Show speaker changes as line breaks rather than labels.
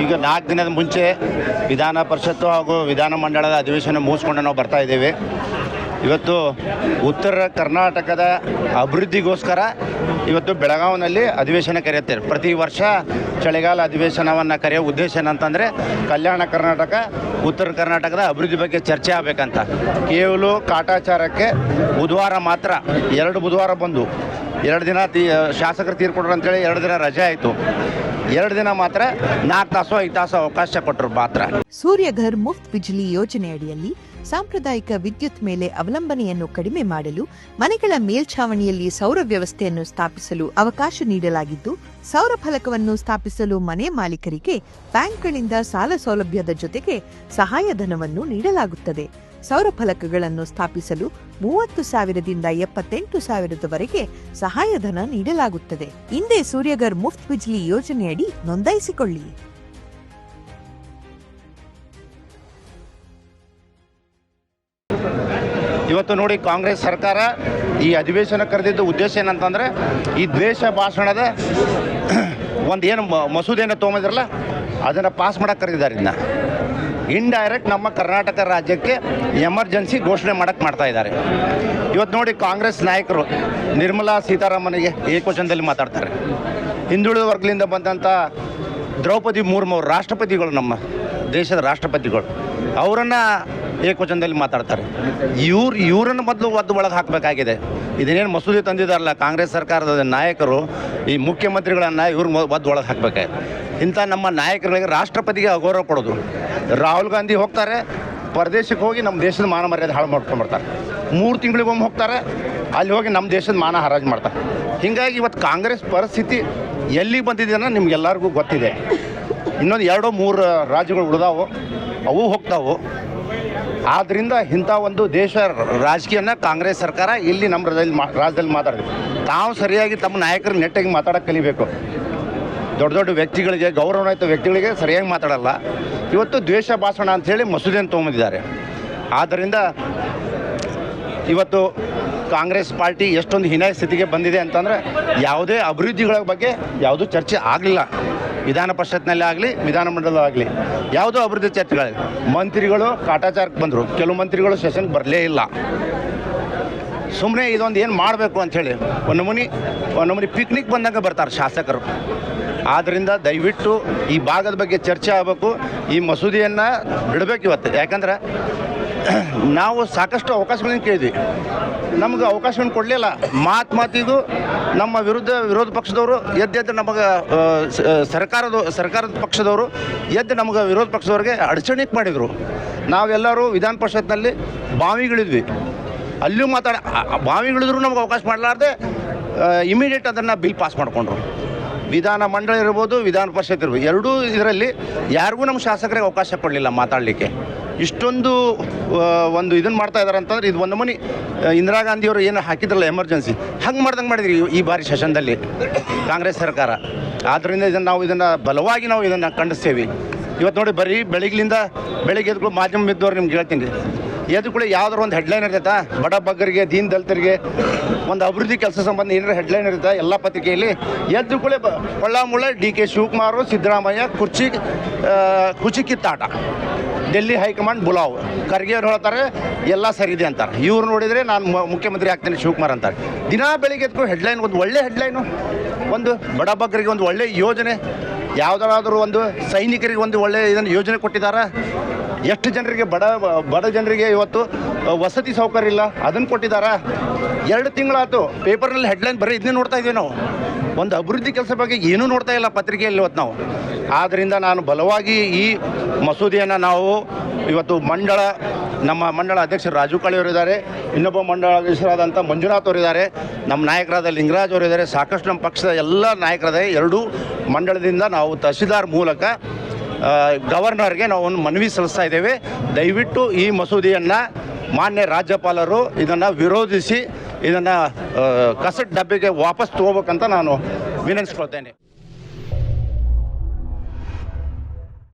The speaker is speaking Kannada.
ಈಗ 4 ದಿನದ ಮುಂಚೆ ವಿಧಾನ ಪರಿಷತ್ತು ಹಾಗೂ ವಿಧಾನ ಮಂಡಲದ ಅಧಿವೇಶನ ಮುಗಿಸ್ಕೊಂಡು ನಾವು ಬರ್ತಾ ಇದ್ದೇವೆ. ಇವತ್ತು ಉತ್ತರ ಕರ್ನಾಟಕದ ಅಭಿವೃದ್ಧಿಗೋಸ್ಕರ ಇವತ್ತು ಬೆಳಗಾವಿನಲ್ಲಿ ಅಧಿವೇಶನ ಕರೆಯುತ್ತೇವೆ. ಪ್ರತಿ ವರ್ಷ ಚಳಿಗಾಲ ಅಧಿವೇಶನವನ್ನು ಕರೆಯೋ ಉದ್ದೇಶ ಏನಂತಂದರೆ ಕಲ್ಯಾಣ ಕರ್ನಾಟಕ ಉತ್ತರ ಕರ್ನಾಟಕದ ಅಭಿವೃದ್ಧಿ ಬಗ್ಗೆ ಚರ್ಚೆ ಆಗಬೇಕಂತ. ಕೇವಲ ಕಾಟಾಚಾರಕ್ಕೆ ಬುಧವಾರ ಮಾತ್ರ 2 ಬುಧವಾರ ಬಂದು 2 ದಿನ ಶಾಸಕರು ತೀರ್ಕೊಟ್ರು ಅಂತೇಳಿ 2 ದಿನ ರಜೆ ಆಯಿತು. 2 ದಿನ ಮಾತ್ರ 4 ತಾಸು 5 ತಾಸು ಅವಕಾಶ ಕೊಟ್ಟರು ಮಾತ್ರ.
ಸೂರ್ಯಘರ್ ಮುಫ್ತ್ ಬಿಜ್ಲಿ ಯೋಜನೆಯಡಿಯಲ್ಲಿ ಸಾಂಪ್ರದಾಯಿಕ ವಿದ್ಯುತ್ ಮೇಲೆ ಅವಲಂಬನೆಯನ್ನು ಕಡಿಮೆ ಮಾಡಲು ಮನೆಗಳ ಮೇಲ್ಛಾವಣಿಯಲ್ಲಿ ಸೌರ ವ್ಯವಸ್ಥೆಯನ್ನು ಸ್ಥಾಪಿಸಲು ಅವಕಾಶ ನೀಡಲಾಗಿದ್ದು, ಸೌರ ಫಲಕವನ್ನು ಸ್ಥಾಪಿಸಲು ಮನೆ ಮಾಲೀಕರಿಗೆ ಬ್ಯಾಂಕ್ಗಳಿಂದ ಸಾಲ ಸೌಲಭ್ಯದ ಜೊತೆಗೆ ಸಹಾಯಧನವನ್ನು ನೀಡಲಾಗುತ್ತದೆ. ಸೌರ ಫಲಕಗಳನ್ನು ಸ್ಥಾಪಿಸಲು 30,000ದಿಂದ 78,000ದವರೆಗೆ ಸಹಾಯಧನ ನೀಡಲಾಗುತ್ತದೆ. ಹಿಂದೆ ಸೂರ್ಯಘರ್ ಮುಫ್ತ್ ಬಿಜ್ಲಿ ಯೋಜನೆಯಡಿ ನೋಂದಾಯಿಸಿಕೊಳ್ಳಿ.
ಇವತ್ತು ನೋಡಿ, ಕಾಂಗ್ರೆಸ್ ಸರ್ಕಾರ ಈ ಅಧಿವೇಶನ ಕರೆದಿದ್ದ ಉದ್ದೇಶ ಏನಂತಂದರೆ ಈ ದ್ವೇಷ ಭಾಷಣದ ಏನು ಮಸೂದೆಯನ್ನು ತೊಗೊಂಡಿದ್ರಲ್ಲ ಅದನ್ನು ಪಾಸ್ ಮಾಡೋಕ್ಕೆ ಕರೆದಿದ್ದಾರೆ. ಇದನ್ನ ಇಂಡೈರೆಕ್ಟ್ ನಮ್ಮ ಕರ್ನಾಟಕ ರಾಜ್ಯಕ್ಕೆ ಎಮರ್ಜೆನ್ಸಿ ಘೋಷಣೆ ಮಾಡ್ತಾ ಇದ್ದಾರೆ. ಇವತ್ತು ನೋಡಿ, ಕಾಂಗ್ರೆಸ್ ನಾಯಕರು ನಿರ್ಮಲಾ ಸೀತಾರಾಮನ್ಗೆ ಏಕವಚನದಲ್ಲಿ ಮಾತಾಡ್ತಾರೆ. ಹಿಂದುಳಿದ ವರ್ಗದಿಂದ ಬಂದಂಥ ದ್ರೌಪದಿ ಮುರ್ಮು ರಾಷ್ಟ್ರಪತಿಗಳು, ನಮ್ಮ ದೇಶದ ರಾಷ್ಟ್ರಪತಿಗಳು, ಅವರನ್ನು ಏಕವಚನದಲ್ಲಿ ಮಾತಾಡ್ತಾರೆ. ಇವರನ್ನು ಮೊದಲು ಒಳಗೆ ಹಾಕಬೇಕಾಗಿದೆ. ಇದನ್ನೇನು ಮಸೂದೆ ತಂದಿದ್ದಾರಲ್ಲ ಕಾಂಗ್ರೆಸ್ ಸರ್ಕಾರದ ನಾಯಕರು, ಈ ಮುಖ್ಯಮಂತ್ರಿಗಳನ್ನು ಇವ್ರು ಒಳಗೆ ಹಾಕಬೇಕಾಗಿದೆ. ಇಂಥ ನಮ್ಮ ನಾಯಕರುಗಳಿಗೆ ರಾಷ್ಟ್ರಪತಿಗೆ ಅಗೌರವ ಕೊಡೋದು. ರಾಹುಲ್ ಗಾಂಧಿ ಹೋಗ್ತಾರೆ ಪರದೇಶಕ್ಕೆ ಹೋಗಿ ನಮ್ಮ ದೇಶದ ಮಾನ ಮರ್ಯಾದೆ ಹಾಳು ಮಾಡ್ಕೊಂಡ್ಬರ್ತಾರೆ. 3 ತಿಂಗಳಿಗೊಮ್ಮೆ ಹೋಗ್ತಾರೆ, ಅಲ್ಲಿ ಹೋಗಿ ನಮ್ಮ ದೇಶದ ಮಾನ ಹರಾಜು ಮಾಡ್ತಾರೆ. ಹೀಗಾಗಿ ಇವತ್ತು ಕಾಂಗ್ರೆಸ್ ಪರಿಸ್ಥಿತಿ ಎಲ್ಲಿಗೆ ಬಂದಿದೆ ಅನ್ನೋ ನಿಮ್ಗೆಲ್ಲರಿಗೂ ಗೊತ್ತಿದೆ. ಇನ್ನೊಂದು 2-3 ರಾಜ್ಯಗಳು ಉಳಿದಾವು, ಅವು ಹೋಗ್ತಾವು. ಆದ್ದರಿಂದ ಇಂಥ ಒಂದು ದೇಶ ರಾಜಕೀಯನ ಕಾಂಗ್ರೆಸ್ ಸರ್ಕಾರ ಇಲ್ಲಿ ನಮ್ಮ ರಾಜ್ಯದಲ್ಲಿ ಮಾತಾಡಿದೆ. ತಾವು ಸರಿಯಾಗಿ ತಮ್ಮ ನಾಯಕರು ನೆಟ್ಟಾಗಿ ಮಾತಾಡೋಕ್ಕೆ ಕಲಿಬೇಕು. ದೊಡ್ಡ ದೊಡ್ಡ ವ್ಯಕ್ತಿಗಳಿಗೆ, ಗೌರವಾನ್ವಿತ ವ್ಯಕ್ತಿಗಳಿಗೆ ಸರಿಯಾಗಿ ಮಾತಾಡಲ್ಲ. ಇವತ್ತು ದ್ವೇಷ ಭಾಷಣ ಅಂಥೇಳಿ ಮಸೂದೆಯನ್ನು ತೊಗೊಂಬಂದಿದ್ದಾರೆ. ಆದ್ದರಿಂದ ಇವತ್ತು ಕಾಂಗ್ರೆಸ್ ಪಾರ್ಟಿ ಎಷ್ಟೊಂದು ಹೀನಾಯ ಸ್ಥಿತಿಗೆ ಬಂದಿದೆ ಅಂತಂದರೆ, ಯಾವುದೇ ಅಭಿವೃದ್ಧಿಗಳ ಬಗ್ಗೆ ಯಾವುದೂ ಚರ್ಚೆ ಆಗಲಿಲ್ಲ. ವಿಧಾನ ಪರಿಷತ್ನಲ್ಲಿ ಆಗಲಿ ವಿಧಾನಮಂಡಲದಾಗಲಿ ಯಾವುದೋ ಅಭಿವೃದ್ಧಿ ಚರ್ಚೆಗಳಿಲ್ಲ. ಮಂತ್ರಿಗಳು ಕಾಟಾಚಾರಕ್ಕೆ ಬಂದರು, ಕೆಲವು ಮಂತ್ರಿಗಳು ಸೆಷನ್ಗೆ ಬರಲೇ ಇಲ್ಲ. ಸುಮ್ಮನೆ ಇದೊಂದು ಏನು ಮಾಡಬೇಕು ಅಂಥೇಳಿ ಒಂದು ನಮೂನಿ ಪಿಕ್ನಿಕ್ ಬಂದಾಗ ಬರ್ತಾರೆ ಶಾಸಕರು. ಆದ್ದರಿಂದ ದಯವಿಟ್ಟು ಈ ಭಾಗದ ಬಗ್ಗೆ ಚರ್ಚೆ ಆಗಬೇಕು. ಈ ಮಸೂದೆಯನ್ನು ಬಿಡಬೇಕು ಇವತ್ತು. ಯಾಕಂದ್ರೆ ನಾವು ಸಾಕಷ್ಟು ಅವಕಾಶಗಳನ್ನು ಕೇಳಿದ್ವಿ, ನಮಗೆ ಅವಕಾಶವನ್ನು ಕೊಡಲಿಲ್ಲ. ಮಾತಿಗೂ ನಮ್ಮ ವಿರೋಧ ಪಕ್ಷದವರು ಎದ್ದು ನಮಗೆ ಸರ್ಕಾರದ ಪಕ್ಷದವರು ಎದ್ದು ನಮಗೆ ವಿರೋಧ ಪಕ್ಷದವ್ರಿಗೆ ಅಡಚಣೆ ಮಾಡಿದರು. ನಾವೆಲ್ಲರೂ ವಿಧಾನ ಪರಿಷತ್ನಲ್ಲಿ ಬಾವಿಗಳಿದ್ವಿ, ಅಲ್ಲಿಯೂ ಬಾವಿಗಳಿದ್ರು ನಮಗೆ ಅವಕಾಶ ಮಾಡಲಾರ್ದೆ ಇಮಿಡಿಯೇಟ್ ಅದನ್ನು ಬಿಲ್ ಪಾಸ್ ಮಾಡಿಕೊಂಡ್ರು. ವಿಧಾನ ಮಂಡಳ ಇರ್ಬೋದು, ವಿಧಾನ ಪರಿಷತ್ ಇರ್ಬೋದು, ಎರಡೂ ಇದರಲ್ಲಿ ಯಾರಿಗೂ ನಮ್ಮ ಶಾಸಕರಿಗೆ ಅವಕಾಶ ಕೊಡಲಿಲ್ಲ ಮಾತಾಡಲಿಕ್ಕೆ. ಇಷ್ಟೊಂದು ಒಂದು ಇದನ್ನು ಮಾಡ್ತಾ ಇದ್ದಾರೆ ಅಂತಂದ್ರೆ, ಇದು ಒಂದು ನಮೂನಿ ಇಂದಿರಾ ಗಾಂಧಿಯವರು ಏನು ಹಾಕಿದ್ರಲ್ಲ ಎಮರ್ಜೆನ್ಸಿ, ಹಂಗೆ ಮಾಡಿದ್ರಿ ಈ ಬಾರಿ ಸೆಷನ್ದಲ್ಲಿ ಕಾಂಗ್ರೆಸ್ ಸರ್ಕಾರ. ಆದ್ದರಿಂದ ಇದನ್ನು ಬಲವಾಗಿ ನಾವು ಇದನ್ನು ಖಂಡಿಸ್ತೇವೆ. ಇವತ್ತು ನೋಡಿ, ಬರೀ ಬೆಳಿಗ್ಗೆ ಎದ್ಕೊಂಡು ಮಾಧ್ಯಮ ಇದ್ದವ್ರು ನಿಮ್ಗೆ ಹೇಳ್ತೀನಿ, ಎದ್ಕೊಳ್ಳಿ ಯಾವ್ದಾರು ಒಂದು ಹೆಡ್ಲೈನ್ ಇರ್ತೈತಾ, ಬಡ ಬಗ್ಗರಿಗೆ, ದೀನ್ ದಲಿತರಿಗೆ ಒಂದು ಅಭಿವೃದ್ಧಿ ಕೆಲಸ ಸಂಬಂಧ ಏನಾರ ಹೆಡ್ಲೈನ್ ಇರುತ್ತೆ ಎಲ್ಲ ಪತ್ರಿಕೆಯಲ್ಲಿ. ಎದ್ದುಕೊಳ್ಳಿ ಮುಳ್ಳ DK ಶಿವಕುಮಾರ್, ಸಿದ್ದರಾಮಯ್ಯ ಕುಚಿ ಕಿತ್ತಾಟ, ಡೆಲ್ಲಿ ಹೈಕಮಾಂಡ್ ಬುಲಾವ್, ಖರ್ಗೆ ಅವ್ರು ಹೇಳ್ತಾರೆ ಎಲ್ಲ ಸರಿದೆ ಅಂತಾರೆ. ಇವ್ರು ನೋಡಿದರೆ ನಾನು ಮುಖ್ಯಮಂತ್ರಿ ಆಗ್ತೇನೆ ಶಿವಕುಮಾರ್ ಅಂತಾರೆ. ದಿನಾ ಬೆಳಿಗ್ಗೆ ಎದ್ಕೊಂಡು ಹೆಡ್ಲೈನ್, ಒಂದು ಒಳ್ಳೆ ಹೆಡ್ಲೈನು, ಒಂದು ಬಡ ಬಗ್ಗರಿಗೆ ಒಂದು ಒಳ್ಳೆ ಯೋಜನೆ, ಯಾವುದಾದ್ರೂ ಒಂದು ಸೈನಿಕರಿಗೆ ಒಂದು ಒಳ್ಳೆ ಇದನ್ನು ಯೋಜನೆ ಕೊಟ್ಟಿದ್ದಾರೆ. ಎಷ್ಟು ಜನರಿಗೆ ಬಡ ಜನರಿಗೆ ಇವತ್ತು ವಸತಿ ಸೌಕರ್ಯ ಇಲ್ಲ, ಅದನ್ನು ಕೊಟ್ಟಿದ್ದಾರೆ. 2 ತಿಂಗಳಾಯ್ತು ಪೇಪರ್ನಲ್ಲಿ ಹೆಡ್ಲೈನ್ ಬರೀ ಇದನ್ನೇ ನೋಡ್ತಾ ಇದ್ದೀವಿ ನಾವು. ಒಂದು ಅಭಿವೃದ್ಧಿ ಕೆಲಸ ಬಗ್ಗೆ ಏನೂ ನೋಡ್ತಾ ಇಲ್ಲ ಪತ್ರಿಕೆಯಲ್ಲಿ ಇವತ್ತು ನಾವು. ಆದ್ದರಿಂದ ನಾನು ಬಲವಾಗಿ ಈ ಮಸೂದೆಯನ್ನು ನಾವು ಇವತ್ತು ನಮ್ಮ ಮಂಡಳ ಅಧ್ಯಕ್ಷರು ರಾಜು ಕಾಳಿ ಅವರಿದ್ದಾರೆ, ಇನ್ನೊಬ್ಬ ಮಂಡಳ ಅಧ್ಯಕ್ಷರಾದಂಥ ಮಂಜುನಾಥ್ ಅವರಿದ್ದಾರೆ, ನಮ್ಮ ನಾಯಕರಾದ ಲಿಂಗರಾಜ್ ಅವರಿದ್ದಾರೆ, ಸಾಕಷ್ಟು ನಮ್ಮ ಪಕ್ಷದ ಎಲ್ಲ ನಾಯಕರಾದ 2 ಮಂಡಳದಿಂದ ನಾವು ತಹಶೀಲ್ದಾರ್ ಮೂಲಕ ಗವರ್ನರ್ಗೆ ನಾವು ಒಂದು ಮನವಿ ಸಲ್ಲಿಸ್ತಾ ಇದ್ದೇವೆ. ದಯವಿಟ್ಟು ಈ ಮಸೂದೆಯನ್ನು ಮಾನ್ಯ ರಾಜ್ಯಪಾಲರು ಇದನ್ನು ವಿರೋಧಿಸಿ ಇದನ್ನು ಕಸದ ಡಬ್ಬಿಗೆ ವಾಪಸ್ ತಗೋಬೇಕಂತ ನಾನು ವಿನಂತಿಸ್ಕೊಳ್ತೇನೆ.